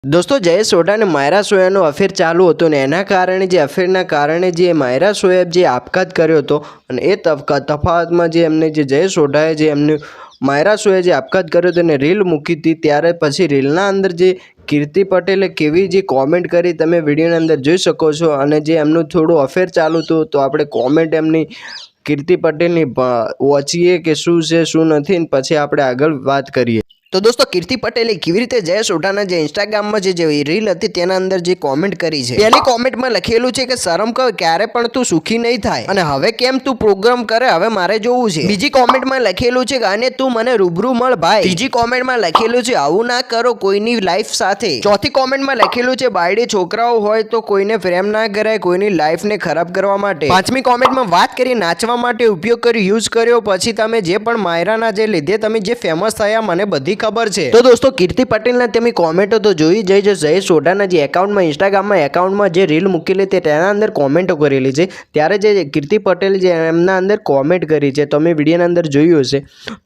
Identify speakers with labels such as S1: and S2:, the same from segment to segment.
S1: दोस्तों जयेश सोढा ने मायरा સોયાનો અફેર ચાલુ હતો ને એના કારણે જે અફેરના કારણે જે માયરા સોયાબ જે આપઘાત કર્યો હતો અને એ તફાવતમાં જે એમને જે જયેશ સોઢાએ જે એમને માયરા સોયાએ જે આપઘાત કર્યો હતો અને રીલ મૂકી હતી ત્યારે પછી રીલના અંદર જે કીર્તિ પટેલે કેવી જે કોમેન્ટ કરી તમે વિડીયોની અંદર જોઈ શકો છો અને જે એમનું થોડું અફેર ચાલુ હતું તો આપણે કોમેન્ટ એમની કીર્તિ પટેલની વાંચીએ કે શું છે શું નથી પછી આપણે આગળ વાત કરીએ। तो दोस्तों कीर्ति पटेले केवी रीते जयेश सोढाना जे इंस्टाग्राम में जे रील हती तेना अंदर जे कॉमेंट करी छे। पहली कॉमेंट में लखेलू छे के शरम कर क्यारे पण तू सुखी नहीं थाय अने हवे केम तू प्रोग्राम करे हवे मारे जोवुं छे। बीजी कॉमेंट में लखेलू छे के अने तू मने रूबरू मळ भाई। तीजी कॉमेंट में लखेलू छे आवुं ना करो कोईनी लाइफ साथे। चौथी कॉमेंट में लखेलू छे बायडी छोकराओ होय तो कोईने प्रेम ना कराय कोईनी लाइफ ने खराब करवा माटे। पांचमी कॉमेंट में बात करी नाचवा माटे उपयोग कर्यो यूज कर्यो પછી તમે જે પણ માયરાના જે લીધે તમે જે ફેમસ થયા મને બધી ખબર છે। તો दोस्तों कीर्ति पटेलના તેમી કોમેન્ટો તો જોઈ જઈ છે। જયેશ સોઢાના જે એકાઉન્ટમાં ઇન્સ્ટાગ્રામમાં એકાઉન્ટમાં જે રીલ મૂકેલી તે તેના અંદર કોમેન્ટો કરેલી છે ત્યારે જે કીર્તિ પટેલ જે એમના અંદર કોમેન્ટ કરી છે તમે વિડીયોના અંદર જોયું હશે।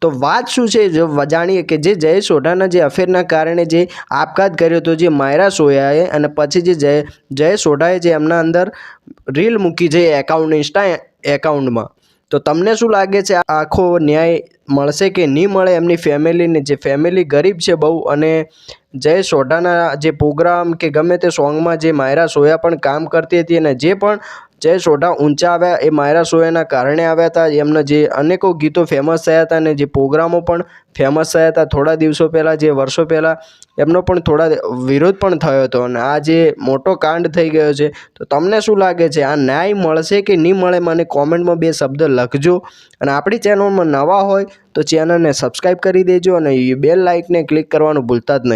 S1: તો વાત શું છે જો જાણીએ કે જે જયેશ સોઢાના જે અફેરના કારણે જે આપઘાત કર્યો હતો જે માયરા સોયાએ અને પછી જે જયેશ સોઢાએ જે એમના અંદર રીલ મૂકી છે એકાઉન્ટ ઇન્સ્ટા એકાઉન્ટમાં તો તમને શું લાગે છે આખો ન્યાય મળશે કે નહીં મળે એમની ફેમિલીને જે ફેમિલી ગરીબ છે બહુ અને જયેશ સોઢાના જે પ્રોગ્રામ કે ગમે તે સોંગમાં જે માયરા સોયા પણ કામ કરતી હતી અને જે પણ જયેશ સોઢા ઊંચા આવ્યા એ માયરા સોયાના કારણે આવ્યા હતા। એમના જે અનેકો ગીતો ફેમસ થયા હતા અને જે પ્રોગ્રામો પણ ફેમસ થયા હતા। થોડા દિવસો પહેલાં જે વર્ષો પહેલાં એમનો પણ થોડા વિરોધ પણ થયો હતો અને આ જે મોટો કાંડ થઈ ગયો છે તો તમને શું લાગે છે આ ન્યાય મળશે કે નહીં મળે મને કોમેન્ટમાં બે શબ્દ લખજો અને આપણી ચેનલમાં નવા હોય તો ચેનલને સબસ્ક્રાઈબ કરી દેજો અને બેલ લાઇકને ક્લિક કરવાનું ભૂલતા જ નહીં।